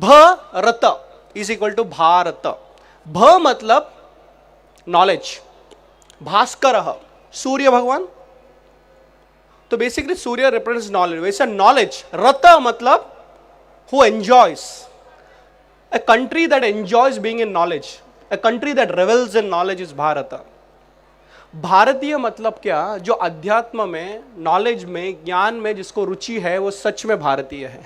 Bharat is equal to Bharat. भ मतलब knowledge, Bhaskar Surya भगवान, तो बेसिकली सूर्य रिप्रेजेंट्स नॉलेज, वैसे नॉलेज। रत मतलब who enjoys, a country that enjoys being in knowledge, a country that revels in knowledge is Bharat. भारतीय मतलब क्या? जो अध्यात्म में, नॉलेज में, ज्ञान में जिसको रुचि है वो सच में भारतीय है।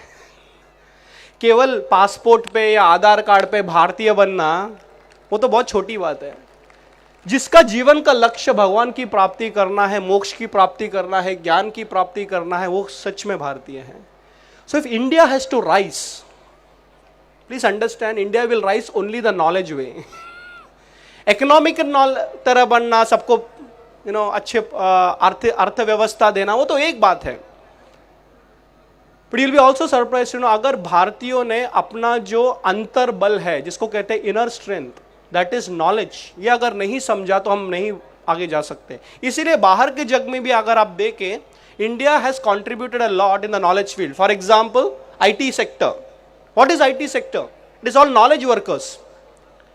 केवल पासपोर्ट पे या आधार कार्ड पे भारतीय बनना वो तो बहुत छोटी बात है। जिसका जीवन का लक्ष्य भगवान की प्राप्ति करना है, मोक्ष की प्राप्ति करना है, ज्ञान की प्राप्ति करना है, वो सच में भारतीय है। So if India has to rise, please understand, India will rise only the knowledge way. Economic तरह बनना, सबको अच्छे अर्थव्यवस्था देना, वो तो एक बात है। But you will be also surprise अगर भारतीयों ने अपना जो अंतर बल है, जिसको कहते हैं inner strength, that is knowledge, ये अगर नहीं समझा तो हम नहीं आगे जा सकते। इसीलिए बाहर के जग में भी अगर आप देखें, India has contributed a lot in the knowledge field. For example IT sector. What is IT sector? It is all knowledge workers.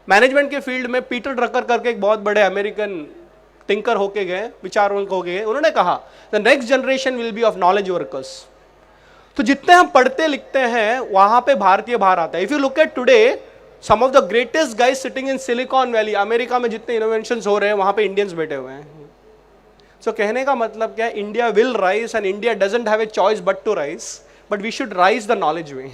Management के फील्ड में पीटर ड्रकर करके एक बहुत बड़े अमेरिकन थिंकर होके गए, विचारवंत हो गए, उन्होंने कहा the next generation will be of knowledge workers. तो जितने हम पढ़ते लिखते हैं वहां पे भारतीय बाहर आता है। If you look at today, some of the greatest guys sitting in Silicon Valley, America में जितने इनोवेशंस हो रहे हैं वहां पे इंडियंस बैठे हुए हैं। सो कहने का मतलब क्या है? India will rise and India doesn't have a choice but to rise, but we should rise the knowledge way.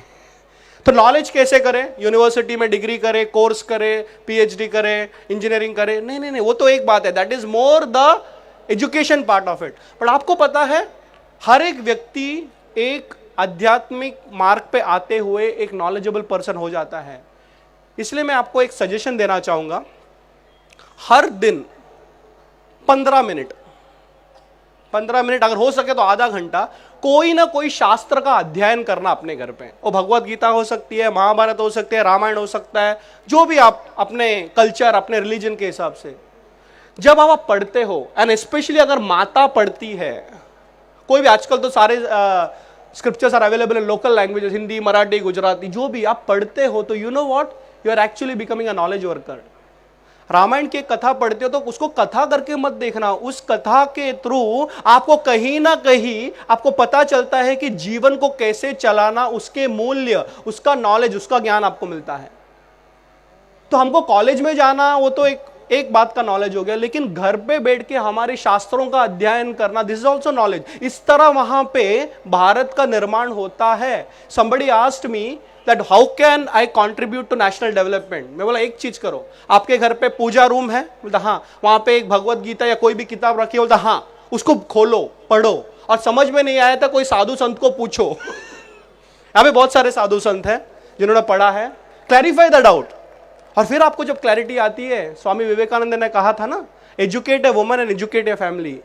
तो नॉलेज कैसे करें? यूनिवर्सिटी में डिग्री करे, कोर्स करे, PhD करे, इंजीनियरिंग करे? नहीं नहीं नहीं, वो तो एक बात है, that is more the education part of it. पर आपको पता है, हर एक व्यक्ति एक आध्यात्मिक मार्ग पे आते हुए एक नॉलेजेबल पर्सन हो जाता है। इसलिए मैं आपको एक सजेशन देना चाहूंगा, हर दिन 15 मिनट अगर हो सके तो आधा घंटा कोई ना कोई शास्त्र का अध्ययन करना अपने घर पे। वो भगवत गीता हो सकती है, महाभारत हो सकती है, रामायण हो सकता है, जो भी आप अपने कल्चर, अपने रिलीजन के हिसाब से जब आप पढ़ते हो, एंड स्पेशली अगर माता पढ़ती है, कोई भी, आजकल तो सारे scriptures are available in local languages, Hindi, Marathi, Gujarati, जो भी आप पढ़ते हो, तो you know what, you are actually becoming a knowledge worker. Ramayana की कथा पढ़ते हो तो उसको कथा करके मत देखना, उस कथा के थ्रू आपको कहीं ना कहीं आपको पता चलता है कि जीवन को कैसे चलाना, उसके मूल्य, उसका नॉलेज, उसका ज्ञान आपको मिलता है। तो हमको कॉलेज में जाना वो तो एक बात का नॉलेज हो गया, लेकिन घर पे बैठ के हमारे शास्त्रों का अध्ययन करना, दिस इज ऑल्सो नॉलेज। इस तरह वहां पे भारत का निर्माण होता है। somebody asked me that how can I contribute to national development? मैं बोला एक चीज करो, आपके घर पे पूजा रूम है? बोलता हाँ। वहां पे एक भगवत गीता या कोई भी किताब रखी है? बोलता हाँ। उसको खोलो, पढ़ो, और समझ में नहीं आया था कोई साधु संत को पूछो। यहाँ पे बहुत सारे साधु संत हैं जिन्होंने पढ़ा है, क्लैरिफाई द डाउट। और फिर आपको जब क्लैरिटी आती है, स्वामी विवेकानंद ने कहा था ना, educate a woman and educate a family.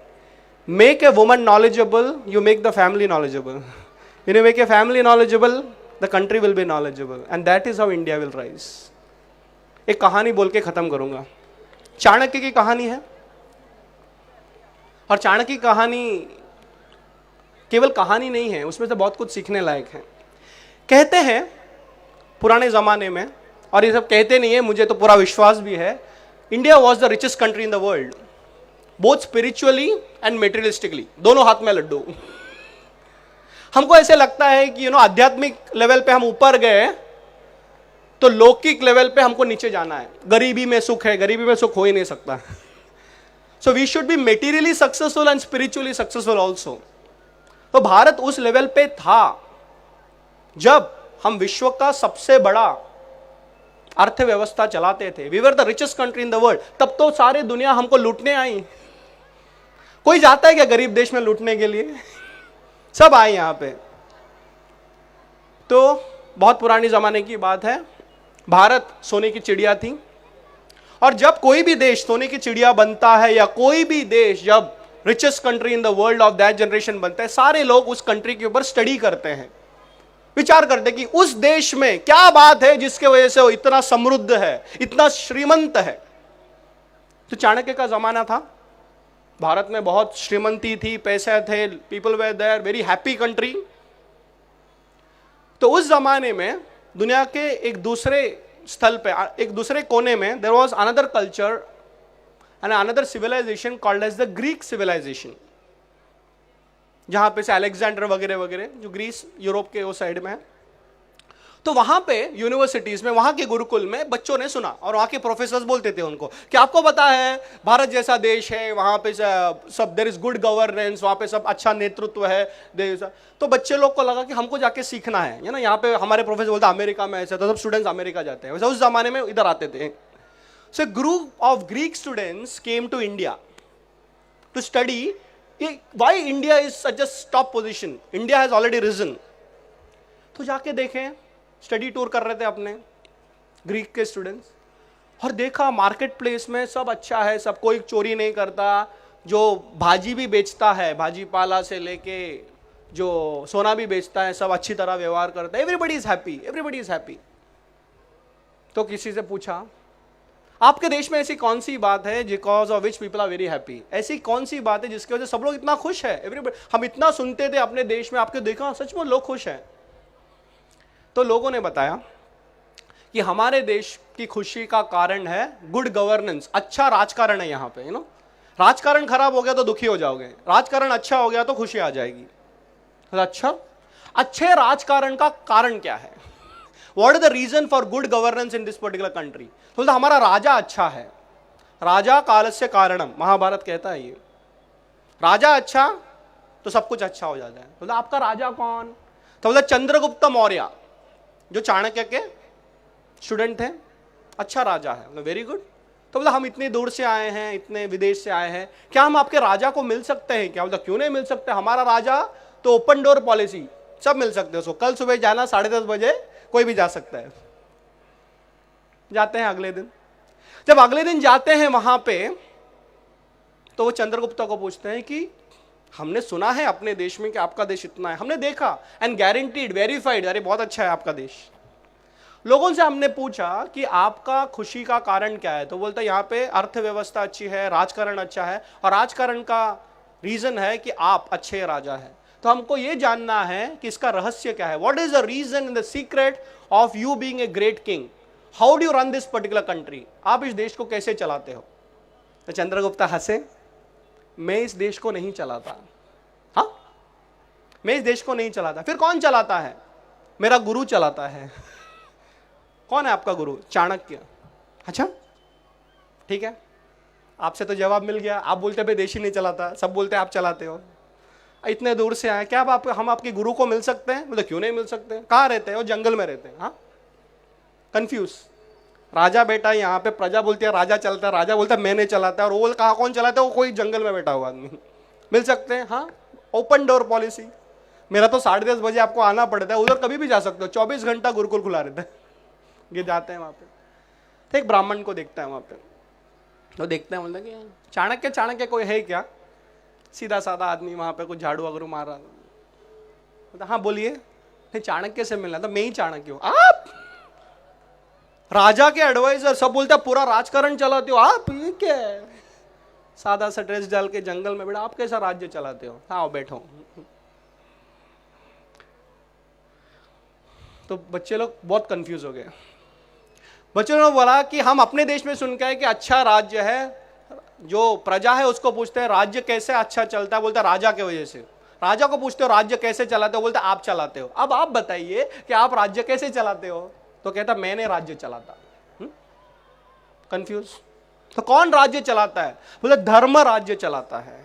Make a woman knowledgeable, you make the family knowledgeable. You make a family knowledgeable, the country will be knowledgeable, and that is how India will rise. एक कहानी बोल के खत्म करूंगा। चाणक्य की कहानी है, और चाणक्य की कहानी केवल कहानी नहीं है, उसमें से बहुत कुछ सीखने लायक है। कहते हैं पुराने जमाने में, और ये सब कहते नहीं है, मुझे तो पूरा विश्वास भी है, India was the richest country in the world, both spiritually and materialistically, दोनों हाथ में लड्डू। हमको ऐसे लगता है कि आध्यात्मिक लेवल पे हम ऊपर गए तो लौकिक लेवल पे हमको नीचे जाना है। गरीबी में सुख है, गरीबी में सुख हो ही नहीं सकता। So we should be materially successful and spiritually successful also. तो भारत उस लेवल पे था जब हम विश्व का सबसे बड़ा अर्थव्यवस्था चलाते थे। We were the richest country in the world. तब तो सारी दुनिया हमको लूटने आई। कोई जाता है क्या गरीब देश में लूटने के लिए? सब आए यहां पे। तो बहुत पुरानी जमाने की बात है, भारत सोने की चिड़िया थी, और जब कोई भी देश सोने की चिड़िया बनता है, या कोई भी देश जब richest country in the world of that generation बनता है, सारे लोग उस कंट्री के ऊपर स्टडी करते हैं, विचार करते हैं कि उस देश में क्या बात है जिसके वजह से वो इतना समृद्ध है, इतना श्रीमंत है। तो चाणक्य का जमाना था, भारत में बहुत श्रीमंती थी, पैसे थे, people were there, very happy country. तो उस जमाने में दुनिया के एक दूसरे स्थल पे, एक दूसरे कोने में there was another culture and another civilisation called as the Greek civilisation, जहां पे से अलेक्जेंडर वगैरह वगैरह, जो ग्रीस यूरोप के वो साइड में है। तो वहां पे यूनिवर्सिटीज में, वहां के गुरुकुल में बच्चों ने सुना, और वहां के प्रोफेसर्स बोलते थे उनको कि आपको पता है भारत जैसा देश है, वहां पे सब देयर इज गुड गवर्नेंस, वहां पे सब अच्छा नेतृत्व है। तो बच्चे लोग को लगा कि हमको जाके सीखना है ना। यहाँ पे हमारे प्रोफेसर बोलते अमेरिका में ऐसा, तो सब स्टूडेंट्स अमेरिका जाते हैं, वैसे उस जमाने में इधर आते थे। So group of Greek students came to India to study why India is such a top position, India has already reason. तो जाके देखें, स्टडी टूर कर रहे थे अपने ग्रीक के स्टूडेंट्स, और देखा मार्केट प्लेस में सब अच्छा है, सब कोई चोरी नहीं करता, जो भाजी भी बेचता है, भाजी पाला से लेके जो सोना भी बेचता है, सब अच्छी तरह व्यवहार करता है, everybody is happy, everybody is happy. तो किसी से पूछा आपके देश में ऐसी कौन सी बात है because of which people are very happy, ऐसी कौन सी बात है जिसकी वजह से सब लोग इतना खुश है। एवरीबडी, हम इतना सुनते थे अपने देश में, आपके देखा सच में लोग खुश हैं। तो लोगों ने बताया कि हमारे देश की खुशी का कारण है गुड गवर्नेंस, अच्छा राजकारण है यहाँ पे। राजकारण खराब हो गया तो दुखी हो जाओगे, राजकारण अच्छा हो गया तो खुशी आ जाएगी। तो अच्छा, अच्छे राजकारण का कारण क्या है? What is the reason for good governance in this particular country? तो हमारा राजा अच्छा है, राजा कालस्य कारणम, महाभारत कहता है ये। राजा अच्छा तो सब कुछ अच्छा हो जाता है। तो आपका राजा कौन? तो बोला चंद्रगुप्त मौर्य, जो चाणक्य के स्टूडेंट थे, अच्छा राजा है। Very good. तो बोला हम इतनी दूर से आए हैं, इतने विदेश से आए हैं, क्या हम आपके राजा को मिल सकते हैं क्या? बोला क्यों नहीं मिल सकते, हमारा राजा तो ओपन डोर पॉलिसी, सब मिल सकते हैं उसको। कल सुबह जाना 10:30 बजे, कोई भी जा सकता है। जाते हैं अगले दिन, जब अगले दिन जाते हैं वहां पे, तो वो चंद्रगुप्त को पूछते हैं कि हमने सुना है अपने देश में कि आपका देश इतना है, हमने देखा एंड गारंटीड वेरीफाइड, अरे बहुत अच्छा है आपका देश। लोगों से हमने पूछा कि आपका खुशी का कारण क्या है, तो बोलता है यहाँ पे अर्थव्यवस्था अच्छी है, राजकारण अच्छा है, और राजकारण का रीजन है कि आप अच्छे राजा हैं। तो हमको ये जानना है कि इसका रहस्य क्या है, what is the reason in the secret of you being a great king, how do you run this particular country, आप इस देश को कैसे चलाते हो? तो चंद्रगुप्त हंसे, मैं इस देश को नहीं चलाता। हाँ, मैं इस देश को नहीं चलाता। फिर कौन चलाता है? मेरा गुरु चलाता है। कौन है आपका गुरु? चाणक्य। अच्छा ठीक है, आपसे तो जवाब मिल गया। आप बोलते भाई देश ही नहीं चलाता, सब बोलते आप चलाते हो। इतने दूर से आए, क्या हम आपके गुरु को मिल सकते हैं? मतलब क्यों नहीं मिल सकते? कहाँ रहते हैं? वो जंगल में रहते हैं। हाँ, कंफ्यूज। राजा बैठा है यहाँ पे, प्रजा बोलती है राजा चलता है, राजा बोलता है मैंने चलाता है, और वो कहाँ कौन चलाता है? वो कोई जंगल में बैठा हुआ आदमी। मिल सकते हैं? हाँ, ओपन डोर पॉलिसी। मेरा तो 10:30 बजे आपको आना पड़ता है, उधर कभी भी जा सकते हो, 24 घंटा गुरुकुल खुला रहता है। ये जाते हैं वहाँ पे, तो एक ब्राह्मण को देखता है वहाँ पे, तो देखते हैं, बोलते कि चाणक्य चाणक्य कोई है क्या? सीधा साधा आदमी, वहाँ पे कुछ झाड़ू वगैरह मार रहा था। हाँ बोलिए। नहीं, चाणक्य से मिलना था, मैं ही चाणक्य हूँ। आप राजा के एडवाइजर, सब बोलते पूरा राजकारण चलाते हो आप, ये क्या है? सादा सा ड्रेस डाल के जंगल में बैठा, आप कैसा राज्य चलाते हो? हाँ बैठो। तो बच्चे लोग बहुत कंफ्यूज हो गए। बच्चों ने बोला कि हम अपने देश में सुन के आए कि अच्छा राज्य है, जो प्रजा है उसको पूछते हैं राज्य कैसे अच्छा चलता है, बोलता है राजा के वजह से। राजा को पूछते हो राज्य कैसे चलाते हो, बोलते आप चलाते हो। अब आप बताइए कि आप राज्य कैसे चलाते हो? तो कहता मैंने राज्य चलाता। कंफ्यूज। तो कौन राज्य चलाता है? बोले धर्म राज्य चलाता है।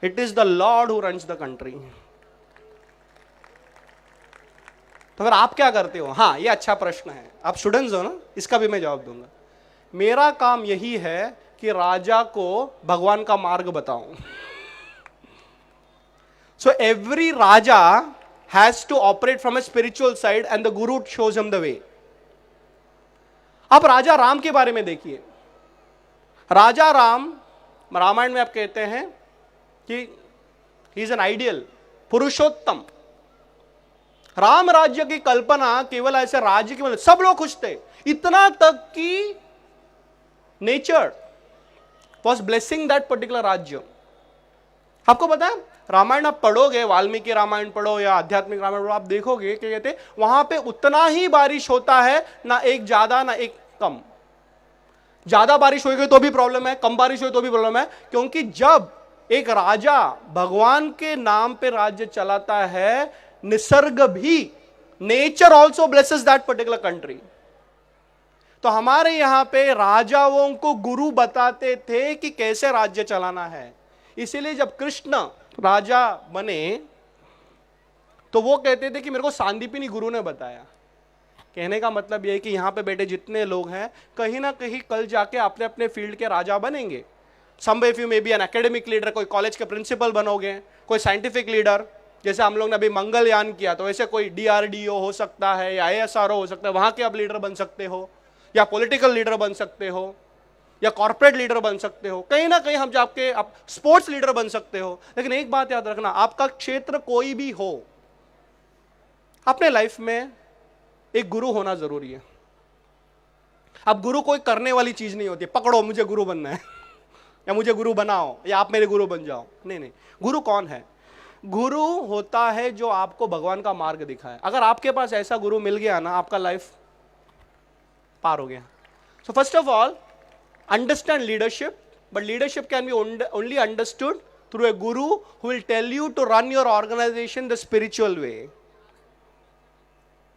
It is the Lord who runs the country. तो फिर आप क्या करते हो? हाँ, ये अच्छा प्रश्न है, आप स्टूडेंट्स हो ना, इसका भी मैं जवाब दूंगा। मेरा काम यही है कि राजा को भगवान का मार्ग बताऊं। So every raja has to operate from a spiritual side and the guru shows him the way. अब राजा राम के बारे में देखिए। राजा राम, रामायण में आप कहते हैं कि ही इज एन आइडियल, पुरुषोत्तम। राम राज्य की कल्पना केवल ऐसे राज्य की, मतलब सब लोग खुश थे, इतना तक कि nature was blessing that particular राज्य। आपको पता है रामायण आप पढ़ोगे, वाल्मीकि रामायण पढ़ो या आध्यात्मिक रामायण पढ़ो, आप देखोगे कि कहते वहां पे उतना ही बारिश होता है, ना एक ज्यादा ना एक कम। ज्यादा बारिश होगी तो भी प्रॉब्लम है, कम बारिश हो तो भी प्रॉब्लम है, क्योंकि जब एक राजा भगवान के नाम पे राज्य चलाता है, निसर्ग भी, nature also blesses that particular country. तो हमारे यहां पे राजाओं को गुरु बताते थे कि कैसे राज्य चलाना है। इसीलिए जब कृष्ण राजा बने तो वो कहते थे कि मेरे को सांदीपनि गुरु ने बताया। कहने का मतलब यह है कि यहां पे बैठे जितने लोग हैं कहीं ना कहीं कल जाके अपने अपने फील्ड के राजा बनेंगे। Some of you may be an academic leader, कोई कॉलेज के प्रिंसिपल बनोगे, कोई साइंटिफिक लीडर, जैसे हम लोग ने अभी मंगलयान किया तो वैसे कोई DRDO हो सकता है या ASRO हो सकता है, वहां के आप लीडर बन सकते हो, या पॉलिटिकल लीडर बन सकते हो, या कॉर्पोरेट लीडर बन सकते हो, कहीं ना कहीं हम जाके आप स्पोर्ट्स लीडर बन सकते हो। लेकिन एक बात याद रखना, आपका क्षेत्र कोई भी हो, अपने लाइफ में एक गुरु होना जरूरी है। अब गुरु कोई करने वाली चीज नहीं होती, पकड़ो मुझे गुरु बनना है या मुझे गुरु बनाओ या आप मेरे गुरु बन जाओ। नहीं नहीं, गुरु कौन है? गुरु होता है जो आपको भगवान का मार्ग दिखाए। अगर आपके पास ऐसा गुरु मिल गया ना, आपका लाइफ पार हो गया। So first of all understand leadership, but leadership can be only understood through a guru who will tell you to run your organization the spiritual way.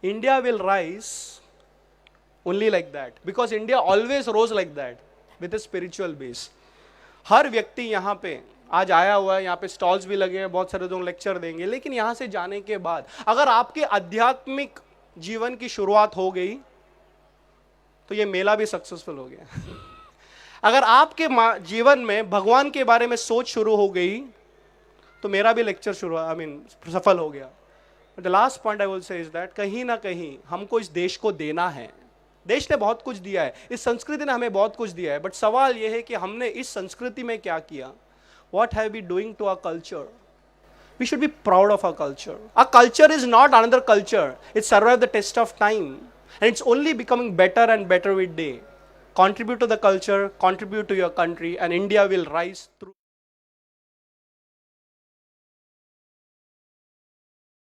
India will rise only like that, because India always rose like that, with a spiritual base. हर व्यक्ति यहाँ पे आज आया हुआ है, यहाँ पे stalls भी लगे हैं, बहुत सारे लोग लेक्चर देंगे, लेकिन यहाँ से जाने के बाद अगर आपके आध्यात्मिक जीवन की शुरुआत हो गई तो ये मेला भी सक्सेसफुल हो गया। अगर आपके जीवन में भगवान के बारे में सोच शुरू हो गई तो मेरा भी लेक्चर शुरू सफल हो गया। The last point I will say is that कहीं ना कहीं हमको इस देश को देना है। देश ने बहुत कुछ दिया है, इस संस्कृति ने हमें बहुत कुछ दिया है, बट सवाल यह है कि हमने इस संस्कृति में क्या किया। What have we doing to our culture? We should be proud of our culture. Our culture is not another culture. It survived the test of time and it's only becoming better and better with day. Contribute to the culture, contribute to your country, and India will rise through.